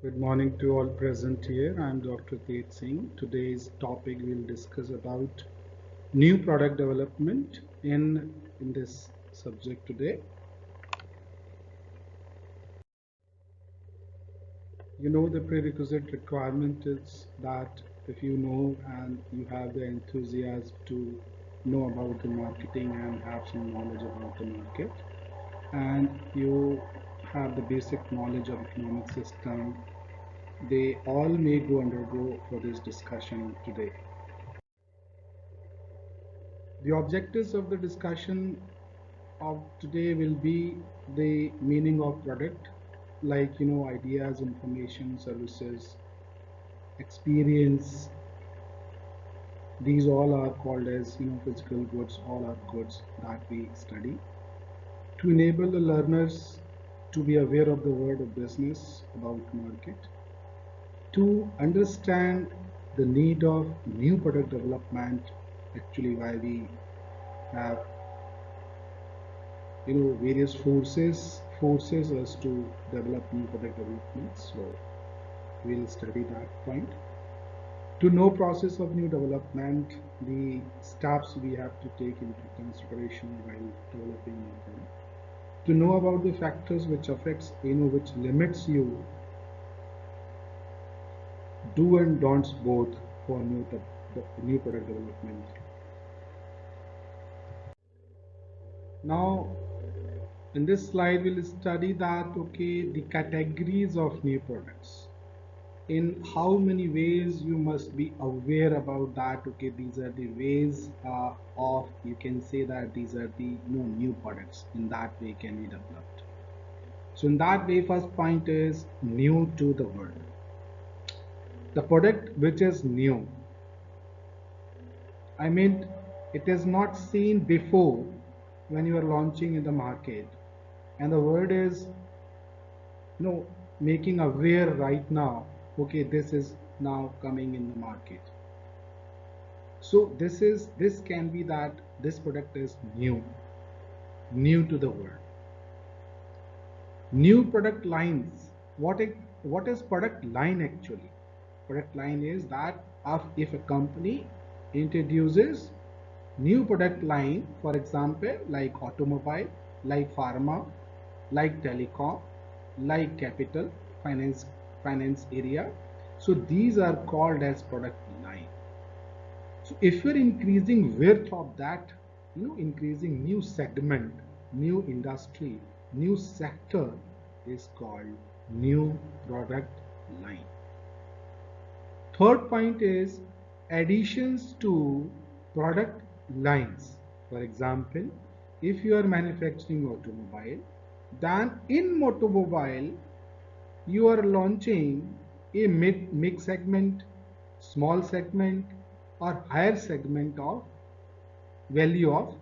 Good morning to all present here. I am Dr. Tej Singh. Today's topic we'll discuss about new product development in this subject today. The prerequisite requirement is that if you know and you have the enthusiasm to know about the marketing and have some knowledge about the market, and you have the basic knowledge of economic system, they all may go undergo for this discussion today. The objectives of the discussion of today will be the meaning of product, like ideas, information, services, experience. These all are called as physical goods. All are goods that we study to enable the learners to be aware of the world of business, about market, to understand the need of new product development. Actually, why we have various forces us to develop new product development. So we'll study that point. To know process of new development, the steps we have to take into consideration while developing new product. To know about the factors which affects, which limits you, do and don'ts both for new product development. Now, in this slide, we'll study that, the categories of new products. In how many ways you must be aware about that, these are the ways of, you can say that these are the new products. In that way can be developed. So in that way, first point is new to the world. The product which is new, I mean, it is not seen before when you are launching in the market, and the word is making aware right now, this is now coming in the market. So this can be that this product is new to the world. New product lines. What is product line actually? Product line is that if a company introduces new product line, for example, like automobile, like pharma, like telecom, like capital, finance area. So these are called as product line. So if you're increasing width of that, increasing new segment, new industry, new sector is called new product line. Third point is additions to product lines. For example, if you are manufacturing automobile, then in automobile you are launching a mid segment, small segment, or higher segment of value of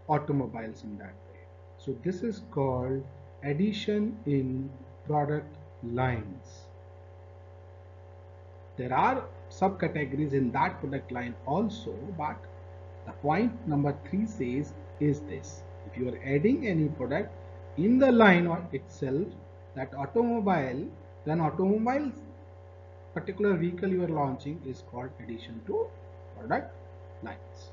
automobiles in that way. So this is called addition in product lines. There are subcategories in that product line also, but the point number 3 says is this: if you are adding any product in the line itself, that automobile, then automobile particular vehicle you are launching is called addition to product lines.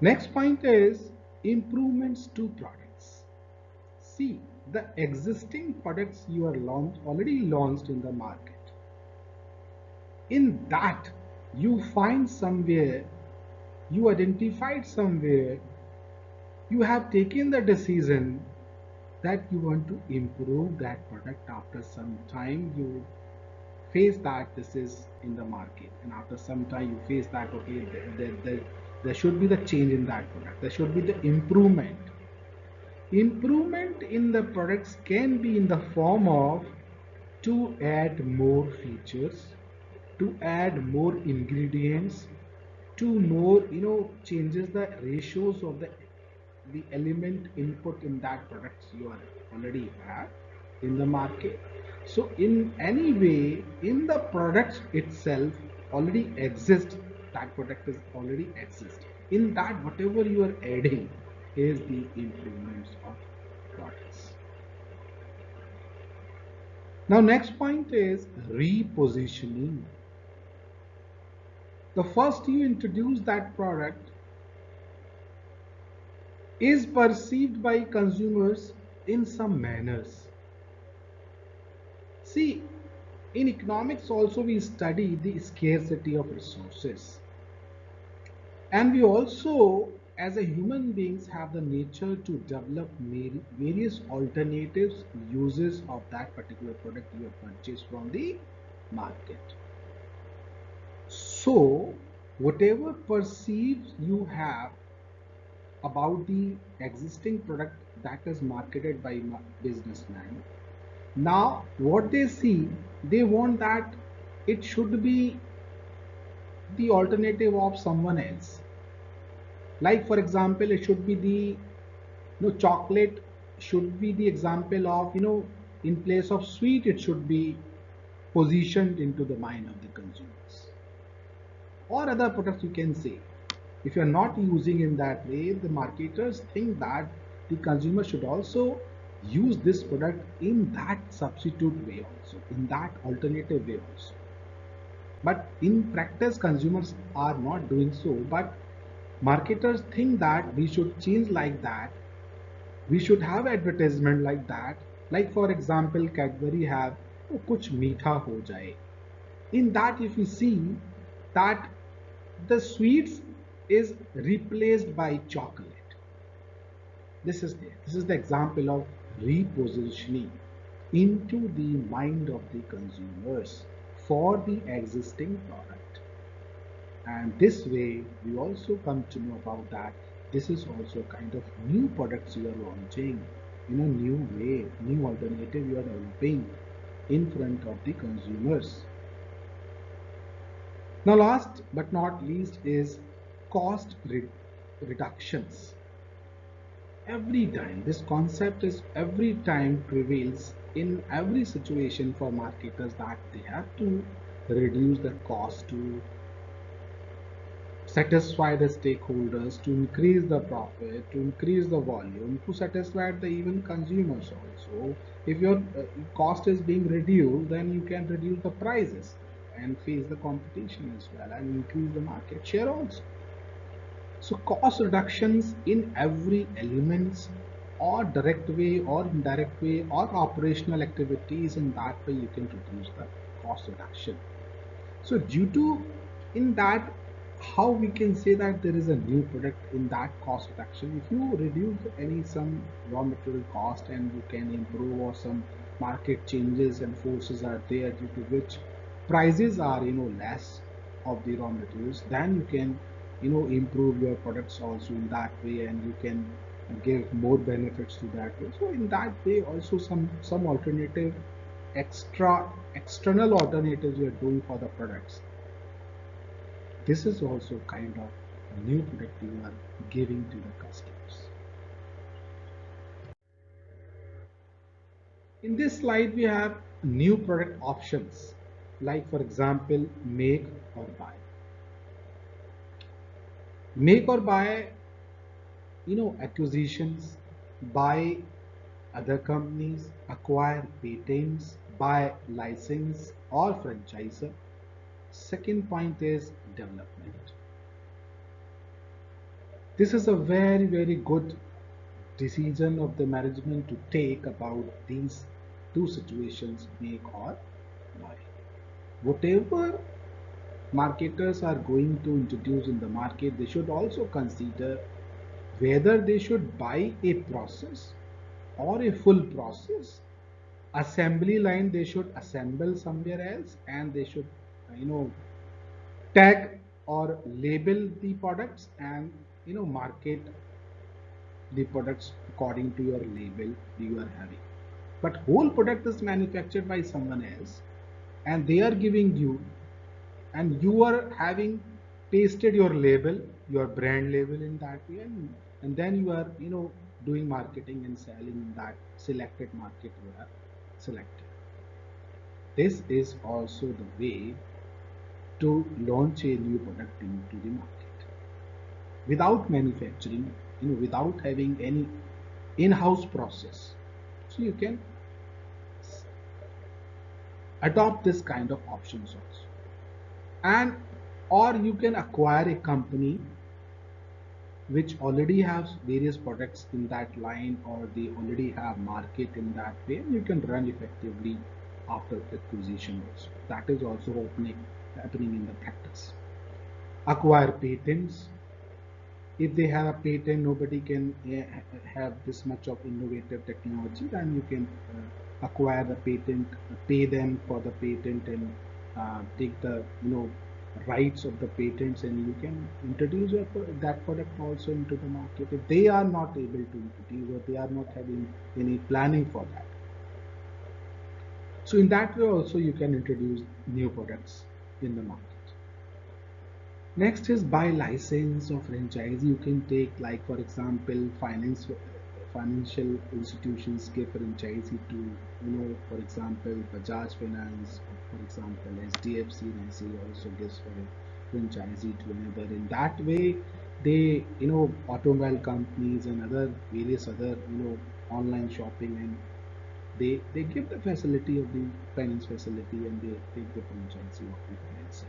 Next point is improvements to products. See, the existing products you are already launched in the market. In that, you find somewhere, you identified somewhere, you have taken the decision that you want to improve that product. After some time, you face that this is in the market, and after some time you face that there should be the change in that product, there should be the improvement in the products. Can be in the form of to add more features, to add more ingredients, to more changes the ratios of the element input in that products you are already have in the market. So in any way, in the product itself already exists, that product is already exist. In that, whatever you are adding is the improvements of products. Now next point is repositioning. The first you introduce that product is perceived by consumers in some manners. See, in economics also we study the scarcity of resources. And we also, as a human beings, have the nature to develop various alternatives uses of that particular product you have purchased from the market. So, whatever perceives you have about the existing product that is marketed by businessman, now what they see, they want that it should be the alternative of someone else. Like for example, it should be the chocolate should be the example of in place of sweet it should be positioned into the mind of the consumers, or other products you can say. If you are not using in that way, the marketers think that the consumer should also use this product in that substitute way also, in that alternative way also. But in practice consumers are not doing so, but marketers think that we should change like that, we should have advertisement like that. Like for example, Cadbury have kuch meetha ho jaye. In that, if you see that the sweets is replaced by chocolate. This is the example of repositioning into the mind of the consumers for the existing product. And this way we also come to know about that this is also a kind of new products you are launching in a new way, new alternative you are developing in front of the consumers. Now last but not least is cost reductions. Every time this concept is every time prevails in every situation for marketers, that they have to reduce the cost to satisfy the stakeholders, to increase the profit, to increase the volume, to satisfy the even consumers also. If your cost is being reduced, then you can reduce the prices and face the competition as well and increase the market share also. So cost reductions in every elements, or direct way or indirect way or operational activities, in that way you can reduce the cost reduction. So due to in that, how we can say that there is a new product in that cost reduction, if you reduce any some raw material cost and you can improve, or some market changes and forces are there due to which prices are less of the raw materials, then you can improve your products also in that way, and you can give more benefits to that way. So in that way also some alternative external alternatives you are doing for the products. This is also kind of a new product you are giving to the customers. In this slide we have new product options, like for example make or buy. Make or buy, acquisitions, buy other companies, acquire patents, buy license or franchisor. Second point is development. This is a very good decision of the management to take about these two situations, make or buy. Whatever marketers are going to introduce in the market, they should also consider whether they should buy a process or a full process. Assembly line they should assemble somewhere else, and they should you know tag or label the products and market the products according to your label you are having. But whole product is manufactured by someone else and they are giving you, and you are having pasted your label, your brand label in that way, and then you are doing marketing and selling in that selected market you are selected. This is also the way to launch a new product into the market without manufacturing, without having any in-house process. So you can adopt this kind of options also. And or you can acquire a company which already has various products in that line, or they already have market in that way, you can run effectively after acquisition also. That is also happening in the practice. Acquire patents. If they have a patent, nobody can have this much of innovative technology, then you can acquire the patent, pay them for the patent, and take the rights of the patents, and you can introduce that product also into the market if they are not able to introduce, or they are not having any planning for that. So in that way also you can introduce new products in the market. Next is by license or franchise. You can take, like for example, financial institutions give franchisee to, for example, Bajaj Finance, or for example, SDFC Nasi also gives franchisee to another. In that way, they, automobile companies and other various other, online shopping, and they give the facility of the finance facility, and they take the franchisee of the financing.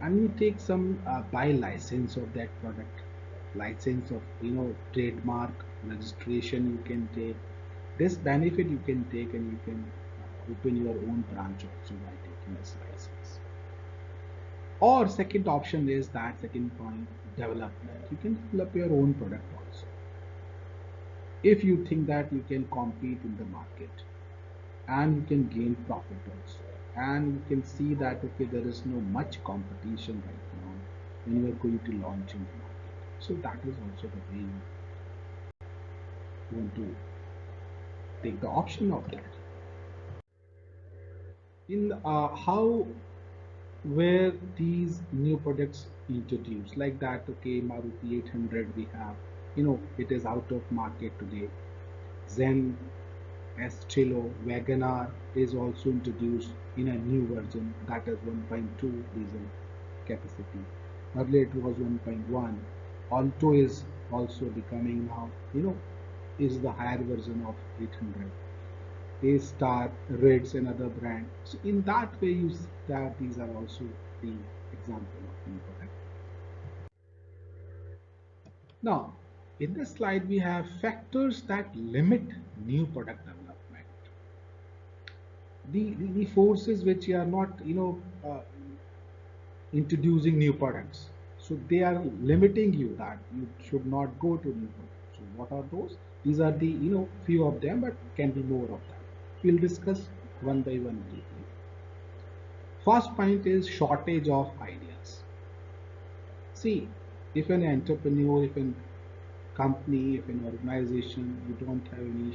And you take some buy license of that product, license of trademark registration you can take. This benefit you can take, and you can open your own branch also by taking this license. Or second option is that, second point, development. You can develop your own product also if you think that you can compete in the market, and you can gain profit also, and you can see that okay, there is no much competition right now when you are going to launch in the market. So that is also the way you want to take the option of that. In how were these new products introduced, like that, okay, Maruti 800 we have, it is out of market today. Zen, Estilo, Wagoner is also introduced in a new version, that is 1.2 diesel capacity. Earlier it was 1.1. Alto is also becoming now, is the higher version of 800. A Star, Reds, another brand. So in that way, you see that these are also the example of new product. Now, in this slide, we have factors that limit new product development. The forces which are not, introducing new products. So they are limiting you that you should not go to new products. So what are those? These are the, few of them, but can be more of them. We'll discuss one by one briefly. First point is shortage of ideas. See, if an entrepreneur, if a company, if an organization, you don't have any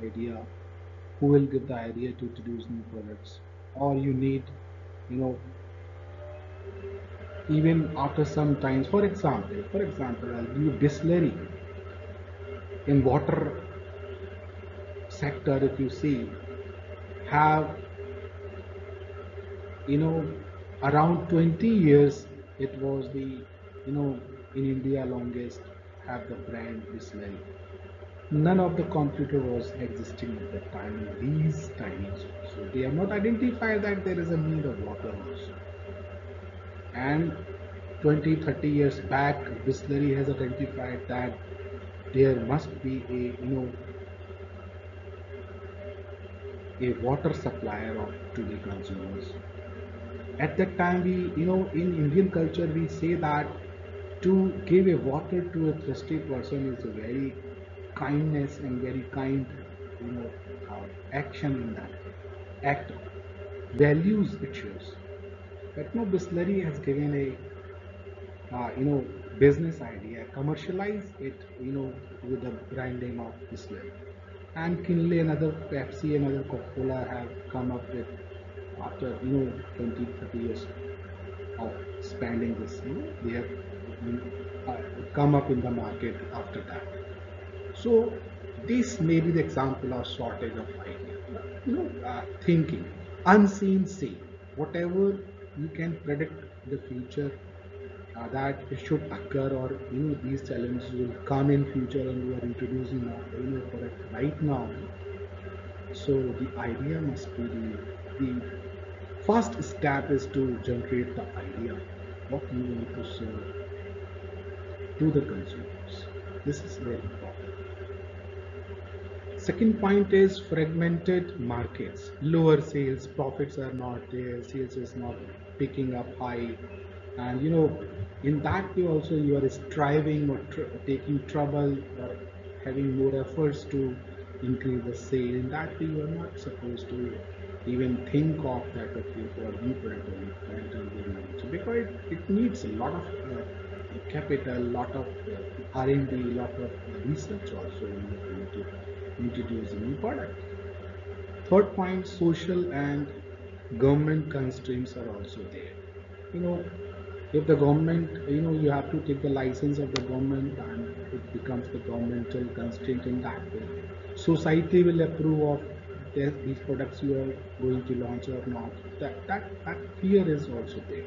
idea, who will give the idea to introduce new products? Or you need, you know, even after some times, for example, I'll give you Bisleri in water sector. If you see, have you know around 20 years, it was the in India longest have the brand Bisleri. None of the competitor was existing at that time in these times. So they have not identified that there is a need of water also. And 20, 30 years back, Bisleri has identified that there must be a water supplier to the consumers. At that time, we, in Indian culture, we say that to give a water to a thirsty person is a very kindness and very kind, you know, action in that act. Values it shows. But no, Bisleri has given a business idea, commercialize it, with the brand name of Bisleri. And Kinley, another Pepsi, another Coca-Cola have come up with, after 20, 30 years of expanding this, they have uh, come up in the market after that. So this may be the example of shortage of idea. Thinking, unseen say, whatever you can predict the future, that it should occur, or these challenges will come in future, and you are introducing product right now. So the idea must be the first step is to generate the idea, what you want to serve to the consumers. This is very important. Second point is fragmented markets. Lower sales, profits are not there, sales is not picking up high. And in that way also you are striving or taking trouble or having more efforts to increase the sale. In that way you are not supposed to even think of that, okay, for new product development and new launch. Because it needs a lot of capital, lot of R&D, lot of research also when you are going to introduce a new product. Third point, social and government constraints are also there. You know, if the government, you have to take the license of the government and it becomes the governmental constraint in that way. Society will approve of these products you are going to launch or not. That fear is also there.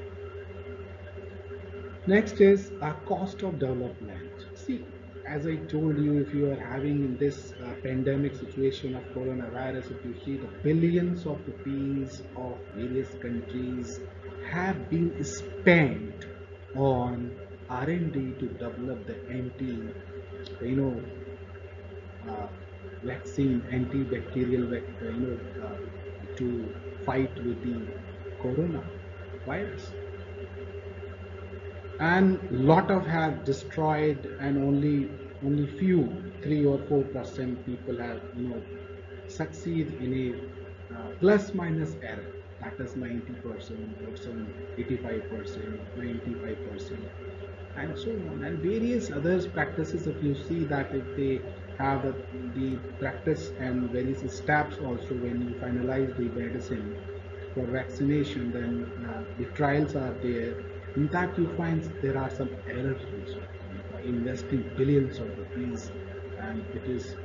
Next is a cost of development. See, as I told you, if you are having in this pandemic situation of coronavirus, if you see the billions of rupees of various countries have been spent on R&D to develop the you know, uh, vaccine, antibacterial, to fight with the corona virus. And lot of have destroyed, and only few 3 or 4% people have succeed in a plus minus error, that is 90% or some 85%, 95%, and so on, and various other practices. If you see that if they have the practice and various steps also when you finalize the medicine for vaccination, then the trials are there. In that you find there are some errors also. By investing billions of rupees, and it is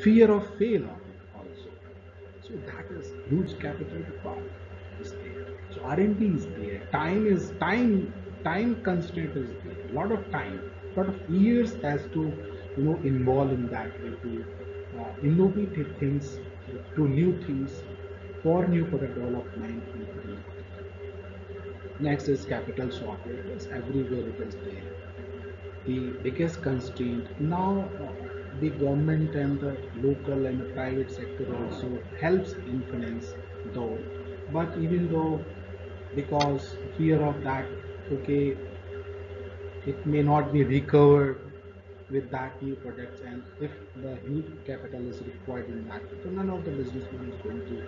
fear of fail of it also. So that is huge capital required is there. So R&D is there. Time constraint is there. A lot of time, lot of years has to involve in that way to innovate things to new things for new product development. Next is capital shortage. Everywhere it is there. The biggest constraint now, the government and the local and the private sector also helps in finance though, but even though, because fear of that, okay, it may not be recovered with that new products, and if the huge capital is required in that, so none of the businessman is going to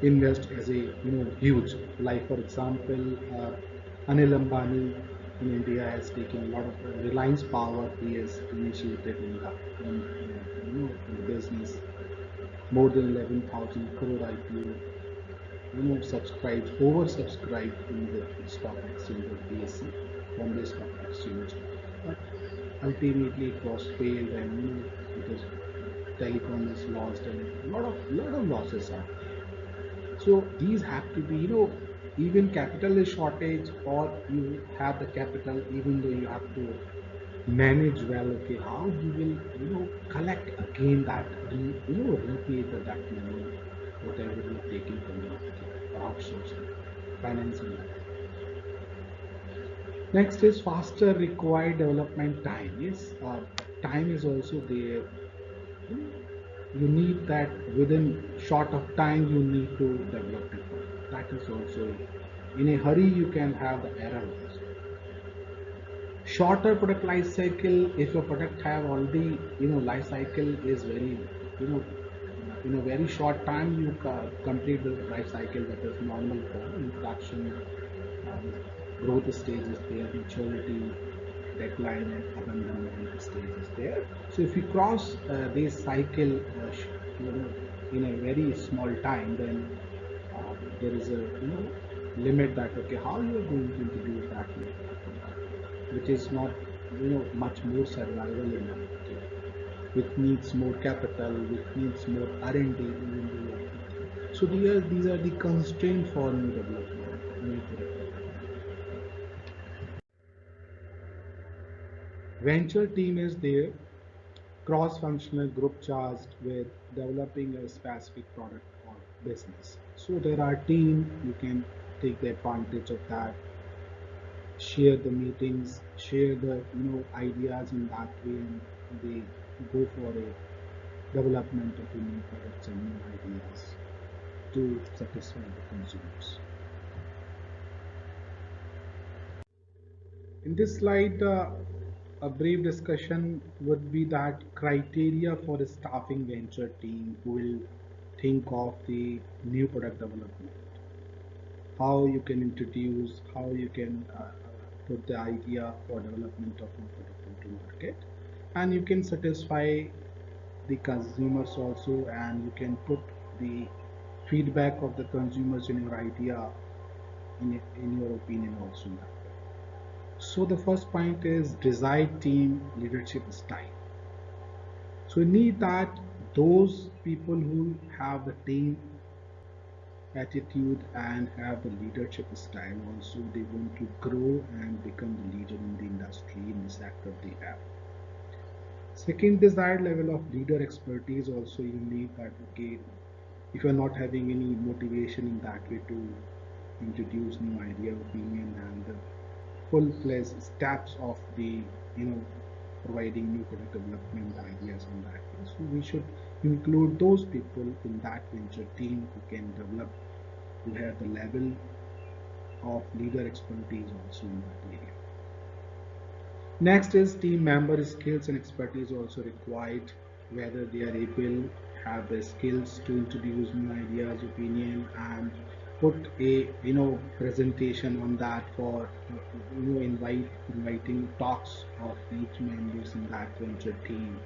invest as a huge, like for example, Anil Ambani in India has taken a lot of Reliance Power. He has initiated in the business more than 11,000 crore IPO, subscribed, oversubscribed in the stock exchange of BSE, Bombay Stock Exchange, but ultimately it was failed, and because telecom is lost and a lot of losses are there. So these have to be, even capital is shortage, or you have the capital, even though you have to manage well, okay, how you will, collect again that, repay that money, whatever you're taking from the market or outsourcing, financing. Next is faster required development time. Yes, time is also there. You need that within short of time you need to develop it. That is also, in a hurry you can have the error also. Shorter product life cycle, if your product have already life cycle is very, you know in a very short time you complete the life cycle, that is normal for introduction, um, growth stage is there, maturity, deadline, and abandonment stage is there. So if you cross this cycle you know, in a very small time, then there is a limit that, okay, how you are going to introduce that new product, which is not much more survival in the market, which needs more capital, which needs more R&D, even though you have. So these are the constraints for new development, new product development. Venture team is there. cross-functional group charged with developing a specific product or business. So there are teams, you can take the advantage of that, share the meetings, share the ideas in that way, and they go for a development of the new products and new ideas to satisfy the consumers. In this slide, a brief discussion would be that criteria for a staffing venture team who will think of the new product development, how you can introduce, how you can put the idea for development of new product into market, and you can satisfy the consumers also, and you can put the feedback of the consumers in your idea in your opinion also in that way. So the first point is desired team leadership style. So we need that those people who have the team attitude and have the leadership style also, they want to grow and become the leader in the industry, in the sector they have. Second, desired level of leader expertise also, you need that. Okay, if you're not having any motivation in that way to introduce new idea, opinion, and the full-fledged steps of the providing new product development ideas on that way. So we should include those people in that venture team who can develop, who have the level of leader expertise also in that area. Next is team member skills and expertise also required, whether they are able, have the skills to introduce new ideas, opinion, and put a presentation on that for inviting talks of each members in that venture team,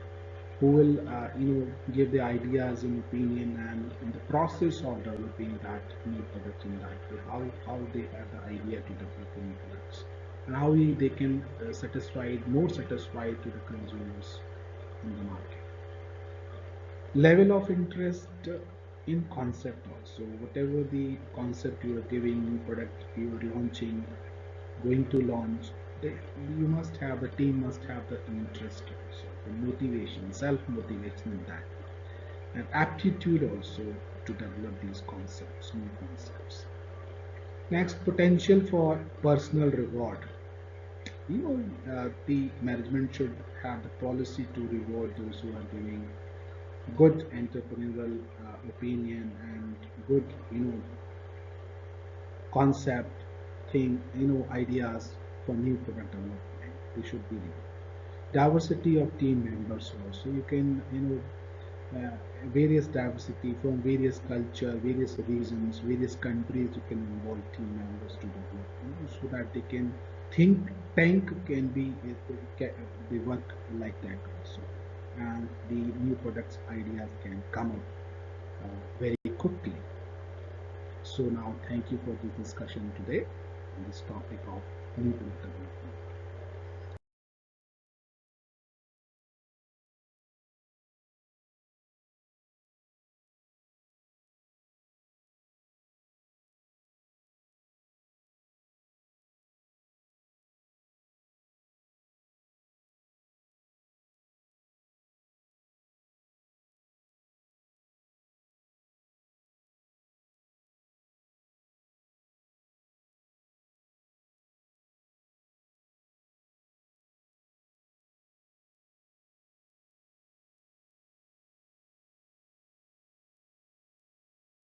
who will give the ideas and opinion, and in the process of developing that new product in that way, how they have the idea to develop new products, and how they can more satisfied to the consumers in the market. Level of interest in concept also, whatever the concept you are giving, new product you are launching, going to launch, you must have, the team must have the interest also, the motivation, self-motivation in that, and aptitude also to develop these concepts, new concepts. Next, potential for personal reward. The management should have the policy to reward those who are giving good entrepreneurial opinion and good concept thing, ideas for new product development. They should be there. Diversity of team members also, you can various diversity from various culture, various regions, various countries, you can involve team members to develop, so that they can think tank can be they work like that also, and the new products ideas can come up very quickly. So now thank you for the discussion today on this topic of new product development.